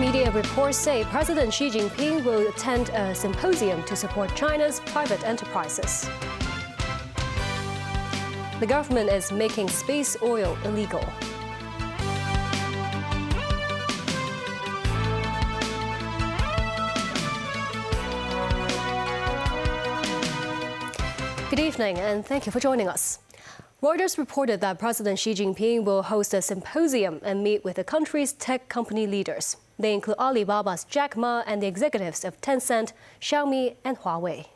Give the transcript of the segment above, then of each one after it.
Media reports say President Xi Jinping will attend a symposium to support China's private enterprises. The government is making space oil illegal. Good evening, and thank you for joining us. Reuters reported that President Xi Jinping will host a symposium and meet with the country's tech company leaders. They include Alibaba's Jack Ma and the executives of Tencent, Xiaomi, and Huawei.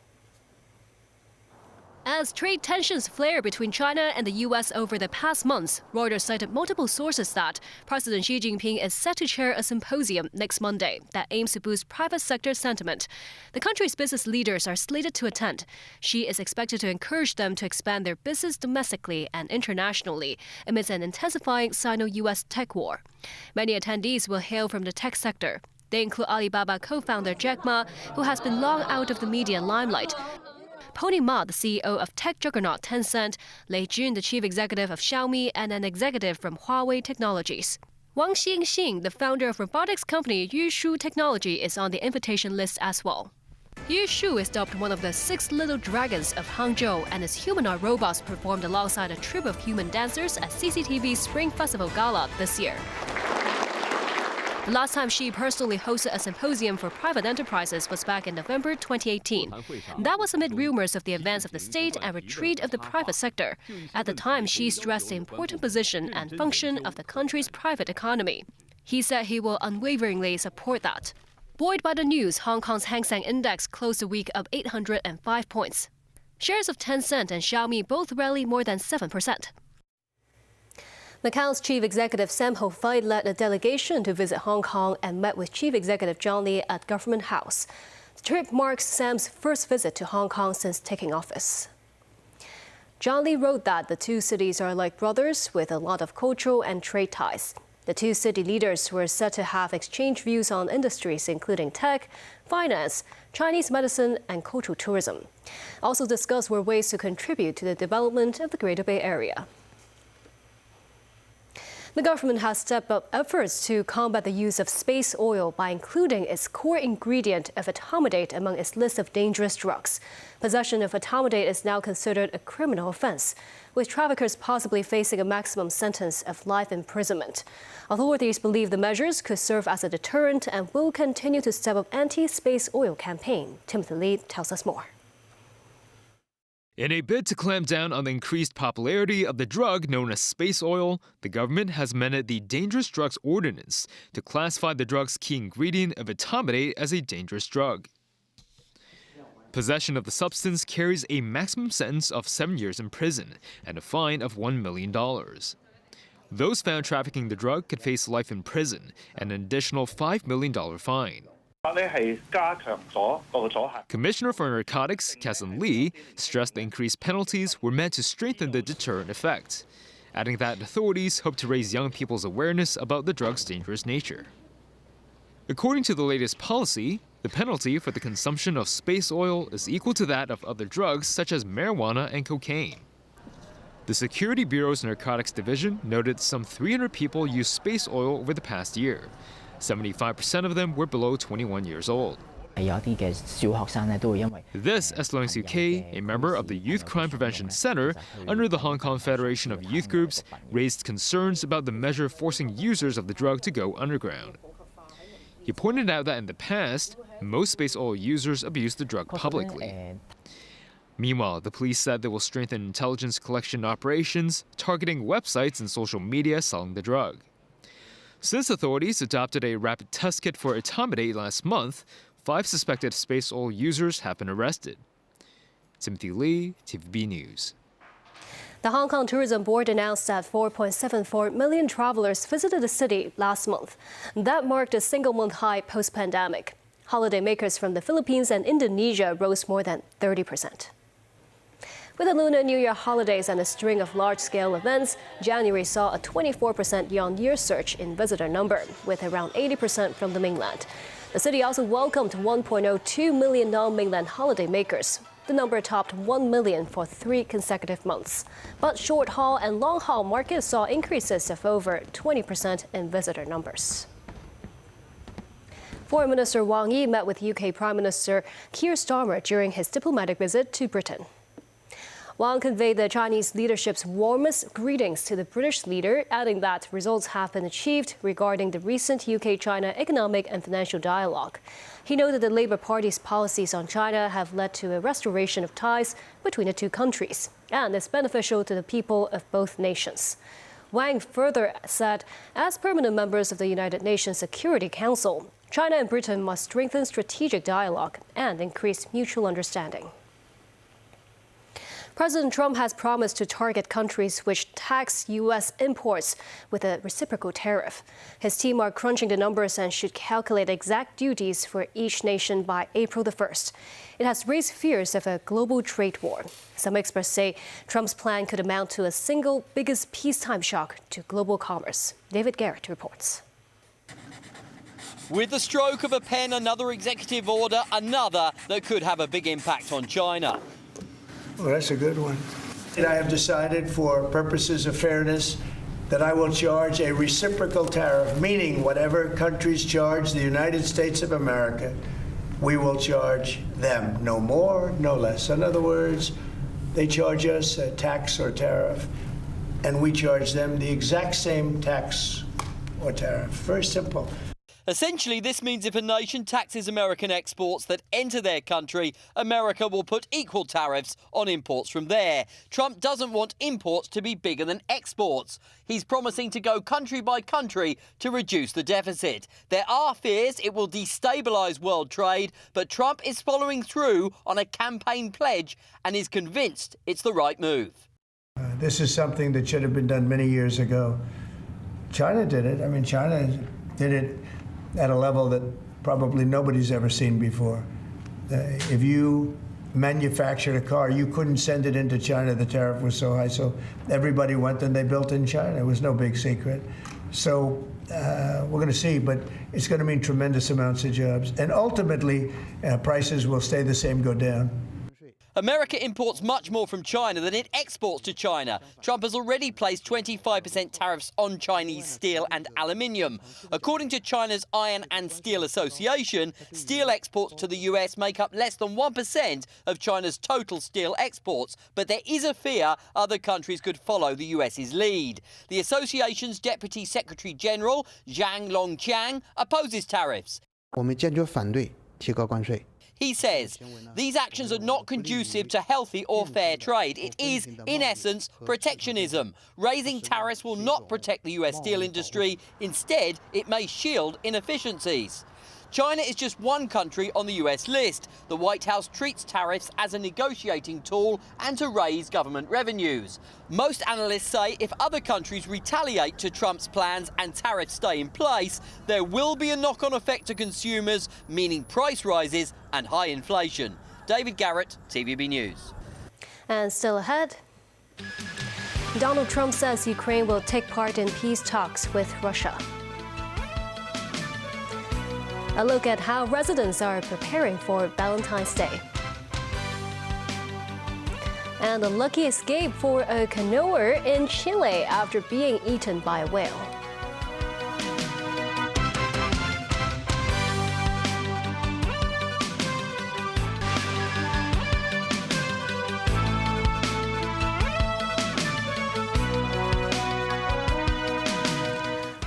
As trade tensions flare between China and the U.S. over the past months, Reuters cited multiple sources that President Xi Jinping is set to chair a symposium next Monday that aims to boost private sector sentiment. The country's business leaders are slated to attend. Xi is expected to encourage them to expand their business domestically and internationally amidst an intensifying Sino-U.S. tech war. Many attendees will hail from the tech sector. They include Alibaba co-founder Jack Ma, who has been long out of the media limelight, Pony Ma, the CEO of tech juggernaut Tencent, Lei Jun, the chief executive of Xiaomi, and an executive from Huawei Technologies. Wang Xingxing, the founder of robotics company Yushu Technology, is on the invitation list as well. Yushu is dubbed one of the 6 little dragons of Hangzhou, and its humanoid robots performed alongside a troupe of human dancers at CCTV's Spring Festival Gala this year. The last time Xi personally hosted a symposium for private enterprises was back in November 2018. That was amid rumors of the advance of the state and retreat of the private sector. At the time, Xi stressed the important position and function of the country's private economy. He said he will unwaveringly support that. Buoyed by the news, Hong Kong's Hang Seng Index closed the week up 805 points. Shares of Tencent and Xiaomi both rallied more than 7%. Macau's chief executive Sam Ho-fai led a delegation to visit Hong Kong and met with Chief Executive John Lee at Government House. The trip marks Sam's first visit to Hong Kong since taking office. John Lee wrote that the two cities are like brothers with a lot of cultural and trade ties. The two city leaders were said to have exchanged views on industries including tech, finance, Chinese medicine, and cultural tourism. Also discussed were ways to contribute to the development of the Greater Bay Area. The government has stepped up efforts to combat the use of space oil by including its core ingredient of etomidate among its list of dangerous drugs. Possession of etomidate is now considered a criminal offense, with traffickers possibly facing a maximum sentence of life imprisonment. Authorities believe the measures could serve as a deterrent and will continue to step up anti-space oil campaign. Timothy Lee tells us more. In a bid to clamp down on the increased popularity of the drug known as space oil, the government has amended the Dangerous Drugs Ordinance to classify the drug's key ingredient of etomidate as a dangerous drug. Possession of the substance carries a maximum sentence of 7 years in prison and a fine of $1 million. Those found trafficking the drug could face life in prison and an additional $5 million fine. Commissioner for Narcotics, Kasin Lee, stressed the increased penalties were meant to strengthen the deterrent effect, adding that authorities hope to raise young people's awareness about the drug's dangerous nature. According to the latest policy, the penalty for the consumption of space oil is equal to that of other drugs such as marijuana and cocaine. The Security Bureau's Narcotics Division noted some 300 people used space oil over the past year. 75% of them were below 21 years old. This, as long as UK, a member of the Youth Crime Prevention Center under the Hong Kong Federation of Youth Groups, raised concerns about the measure forcing users of the drug to go underground. He pointed out that in the past, most space oil users abused the drug publicly. Meanwhile, the police said they will strengthen intelligence collection operations, targeting websites and social media selling the drug. Since authorities adopted a rapid test kit for etomidate last month, 5 suspected space oil users have been arrested. Timothy Lee, TVB News. The Hong Kong Tourism Board announced that 4.74 million travelers visited the city last month. That marked a single-month high post-pandemic. Holidaymakers from the Philippines and Indonesia rose more than 30%. With the Lunar New Year holidays and a string of large-scale events, January saw a 24% year-on-year surge in visitor number, with around 80% from the mainland. The city also welcomed 1.02 million non-mainland holidaymakers. The number topped 1 million for 3 consecutive months. But short-haul and long-haul markets saw increases of over 20% in visitor numbers. Foreign Minister Wang Yi met with UK Prime Minister Keir Starmer during his diplomatic visit to Britain. Wang conveyed the Chinese leadership's warmest greetings to the British leader, adding that results have been achieved regarding the recent UK-China economic and financial dialogue. He noted the Labour Party's policies on China have led to a restoration of ties between the two countries and is beneficial to the people of both nations. Wang further said, as permanent members of the United Nations Security Council, China and Britain must strengthen strategic dialogue and increase mutual understanding. President Trump has promised to target countries which tax U.S. imports with a reciprocal tariff. His team are crunching the numbers and should calculate exact duties for each nation by April the 1st. It has raised fears of a global trade war. Some experts say Trump's plan could amount to a single biggest peacetime shock to global commerce. David Garrett reports. With the stroke of a pen, another executive order, another that could have a big impact on China. Well, that's a good one. I have decided, for purposes of fairness, that I will charge a reciprocal tariff, meaning whatever countries charge the United States of America, we will charge them. No more, no less. In other words, they charge us a tax or tariff, and we charge them the exact same tax or tariff. Very simple. Essentially, this means if a nation taxes American exports that enter their country, America will put equal tariffs on imports from there. Trump doesn't want imports to be bigger than exports. He's promising to go country by country to reduce the deficit. There are fears it will destabilise world trade, but Trump is following through on a campaign pledge and is convinced it's the right move. This is something that should have been done many years ago. China did it. I mean, China did it at a level that probably nobody's ever seen before. If you manufactured a car, you couldn't send it into China. The tariff was so high, so everybody went and they built in China. It was no big secret. So we're going to see, but it's going to mean tremendous amounts of jobs. And ultimately, prices will stay the same, go down. America imports much more from China than it exports to China. Trump has already placed 25% tariffs on Chinese steel and aluminium. According to China's Iron and Steel Association, steel exports to the US make up less than 1% of China's total steel exports, but there is a fear other countries could follow the US's lead. The association's Deputy Secretary General, Zhang Longqiang, opposes tariffs. He says these actions are not conducive to healthy or fair trade. It is, in essence, protectionism. Raising tariffs will not protect the US steel industry. Instead, it may shield inefficiencies. China is just one country on the US list. The White House treats tariffs as a negotiating tool and to raise government revenues. Most analysts say if other countries retaliate to Trump's plans and tariffs stay in place, there will be a knock-on effect to consumers, meaning price rises and high inflation. David Garrett, TVB News. And still ahead, Donald Trump says Ukraine will take part in peace talks with Russia. A look at how residents are preparing for Valentine's Day. And a lucky escape for a canoer in Chile after being eaten by a whale.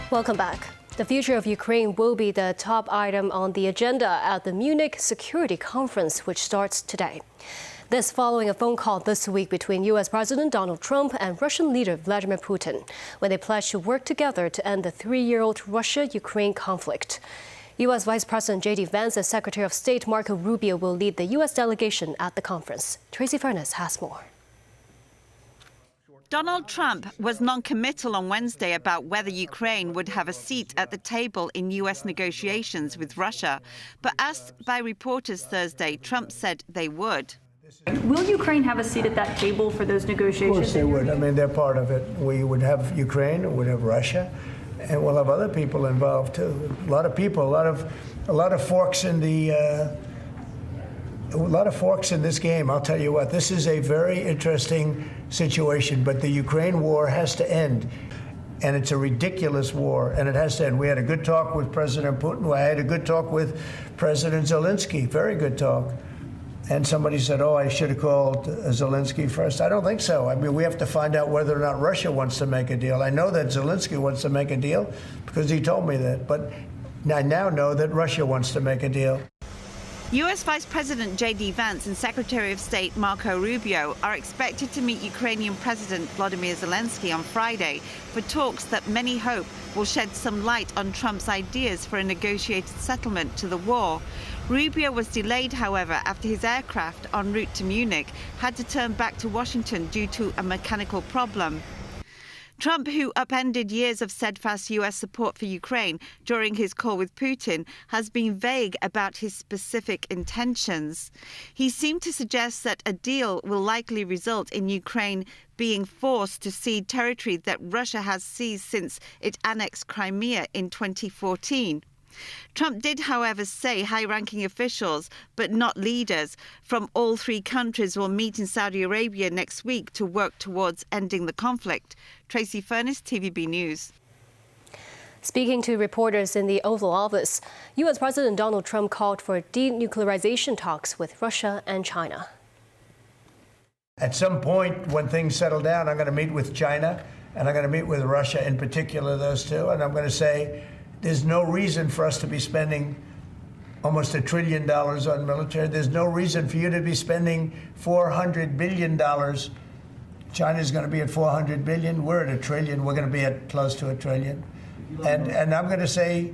Welcome back. The future of Ukraine will be the top item on the agenda at the Munich Security Conference, which starts today. This following a phone call this week between U.S. President Donald Trump and Russian leader Vladimir Putin, when they pledged to work together to end the 3-year-old Russia-Ukraine conflict. U.S. Vice President J.D. Vance and Secretary of State Marco Rubio will lead the U.S. delegation at the conference. Tracy Furness has more. Donald Trump was non-committal on Wednesday about whether Ukraine would have a seat at the table in U.S. negotiations with Russia. But asked by reporters Thursday, Trump said they would. Will Ukraine have a seat at that table for those negotiations? Of course they would. I mean, they're part of it. We would have Ukraine, we would have Russia, and we'll have other people involved too. A lot of people, a lot of forks in the a lot of forks in this game. I'll tell you what, this is a very interesting situation, but the Ukraine war has to end. And it's a ridiculous war, and it has to end. We had a good talk with President Putin. I had a good talk with President Zelensky, very good talk. And somebody said, oh, I should have called Zelensky first. I don't think so. I mean, we have to find out whether or not Russia wants to make a deal. I know that Zelensky wants to make a deal because he told me that. But I now know that Russia wants to make a deal. U.S. Vice President J.D. Vance and Secretary of State Marco Rubio are expected to meet Ukrainian President Volodymyr Zelensky on Friday for talks that many hope will shed some light on Trump's ideas for a negotiated settlement to the war. Rubio was delayed, however, after his aircraft en route to Munich had to turn back to Washington due to a mechanical problem. Trump, who upended years of steadfast U.S. support for Ukraine during his call with Putin, has been vague about his specific intentions. He seemed to suggest that a deal will likely result in Ukraine being forced to cede territory that Russia has seized since it annexed Crimea in 2014. Trump did, however, say high-ranking officials, but not leaders, from all three countries will meet in Saudi Arabia next week to work towards ending the conflict. Tracy Furness, TVB News. Speaking to reporters in the Oval Office, U.S. President Donald Trump called for denuclearization talks with Russia and China. At some point, when things settle down, I'm going to meet with China, and I'm going to meet with Russia, in particular, those two, and I'm going to say, there's no reason for us to be spending almost $1 trillion on military. There's no reason for you to be spending $400 billion. China's going to be at $400 billion. We're at $1 trillion. We're going to be at close to $1 trillion. And I'm going to say,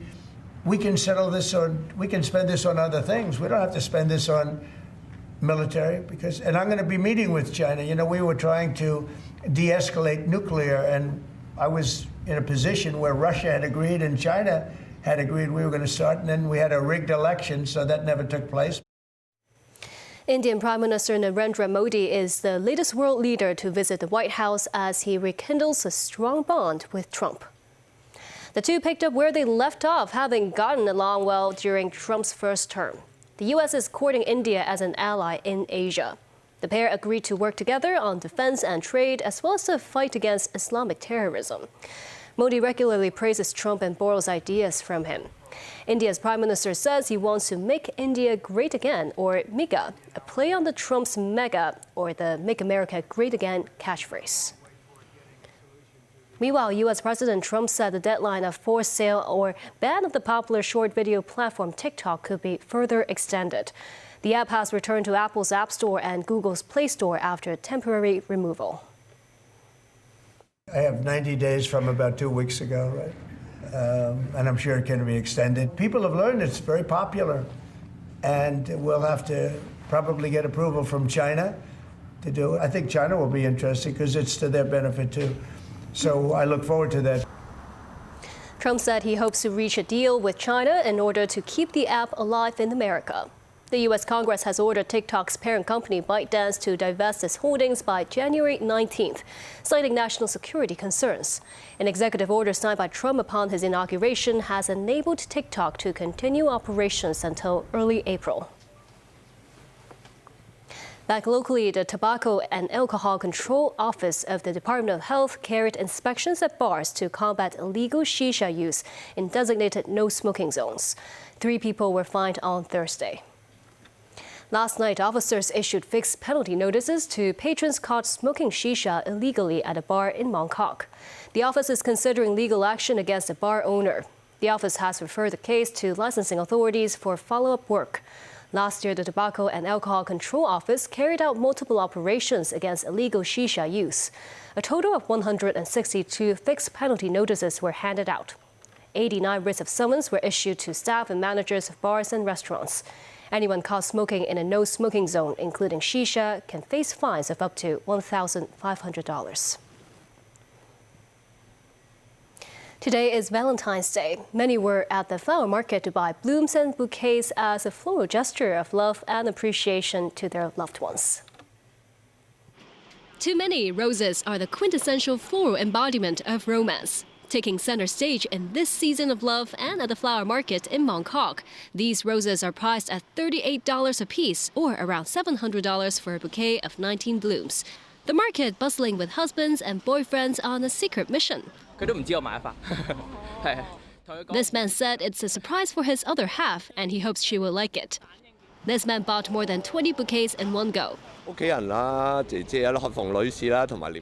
we can settle this on, we can spend this on other things. We don't have to spend this on military because, and I'm going to be meeting with China. You know, we were trying to de-escalate nuclear, and I was in a position where Russia had agreed and China had agreed we were going to start, and then we had a rigged election, so that never took place. Indian Prime Minister Narendra Modi is the latest world leader to visit the White House as he rekindles a strong bond with Trump. The two picked up where they left off, having gotten along well during Trump's first term. The U.S. is courting India as an ally in Asia. The pair agreed to work together on defense and trade, as well as the fight against Islamic terrorism. Modi regularly praises Trump and borrows ideas from him. India's prime minister says he wants to make India great again, or MIGA, a play on the Trump's MEGA, or the Make America Great Again catchphrase. Meanwhile, U.S. President Trump said the deadline of forced sale or ban of the popular short video platform TikTok could be further extended. The app has returned to Apple's App Store and Google's Play Store after temporary removal. I have 90 days from about 2 weeks ago, right? And I'm sure it can be extended. People have learned it's very popular, and we'll have to probably get approval from China to do it. I think China will be interested because it's to their benefit too. So I look forward to that. Trump said he hopes to reach a deal with China in order to keep the app alive in America. The U.S. Congress has ordered TikTok's parent company ByteDance to divest its holdings by January 19th, citing national security concerns. An executive order signed by Trump upon his inauguration has enabled TikTok to continue operations until early April. Back locally, the Tobacco and Alcohol Control Office of the Department of Health carried inspections at bars to combat illegal shisha use in designated no-smoking zones. 3 people were fined on Thursday. Last night, officers issued fixed penalty notices to patrons caught smoking shisha illegally at a bar in Mongkok. The office is considering legal action against the bar owner. The office has referred the case to licensing authorities for follow-up work. Last year, the Tobacco and Alcohol Control Office carried out multiple operations against illegal shisha use. A total of 162 fixed penalty notices were handed out. 89 writs of summons were issued to staff and managers of bars and restaurants. Anyone caught smoking in a no-smoking zone, including shisha, can face fines of up to $1,500. Today is Valentine's Day. Many were at the flower market to buy blooms and bouquets as a floral gesture of love and appreciation to their loved ones. To many, roses are the quintessential floral embodiment of romance. taking center stage in this season of love and at the flower market in Mongkok. These roses are priced at $38 a piece, or around $700 for a bouquet of 19 blooms. The market bustling with husbands and boyfriends on a secret mission. This man said it's a surprise for his other half, and he hopes she will like it. This man bought more than 20 bouquets in one go.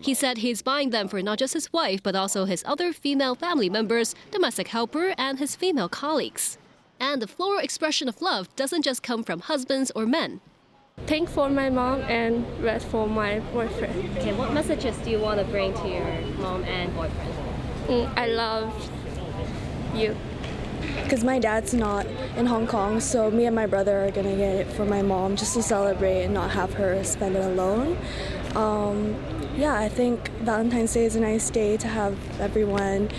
He said he's buying them for not just his wife, but also his other female family members, domestic helper, and his female colleagues. And the floral expression of love doesn't just come from husbands or men. Pink for my mom and red for my boyfriend. Okay, what messages do you want to bring to your mom and boyfriend? I love you. Because my dad's not in Hong Kong, so me and my brother are going to get it for my mom just to celebrate and not have her spend it alone. Yeah, I think Valentine's Day is a nice day to have everyone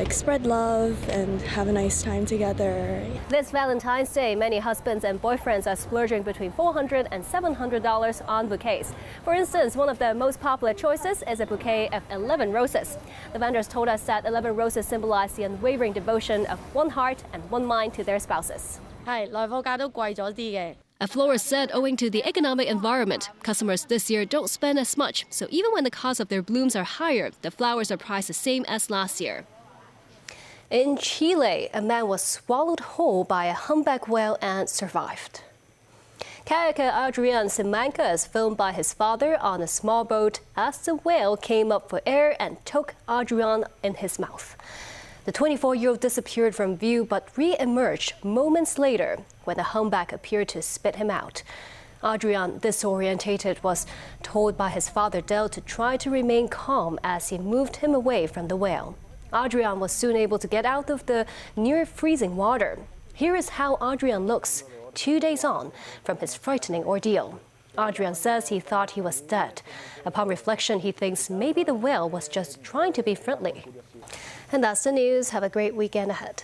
spread love and have a nice time together. This Valentine's Day, many husbands and boyfriends are splurging between $400 and $700 on bouquets. For instance, one of the most popular choices is a bouquet of 11 roses. The vendors told us that 11 roses symbolize the unwavering devotion of one heart and one mind to their spouses. A florist said owing to the economic environment, customers this year don't spend as much, so even when the cost of their blooms are higher, the flowers are priced the same as last year. In Chile, a man was swallowed whole by a humpback whale and survived. Kayaker Adrian Simanca is filmed by his father on a small boat as the whale came up for air and took Adrian in his mouth. The 24-year-old disappeared from view but re-emerged moments later when the humpback appeared to spit him out. Adrian, disorientated, was told by his father Del to try to remain calm as he moved him away from the whale. Adrian was soon able to get out of the near-freezing water. Here is how Adrian looks 2 days on from his frightening ordeal. Adrian says he thought he was dead. Upon reflection, he thinks maybe the whale was just trying to be friendly. And that's the news. Have a great weekend ahead.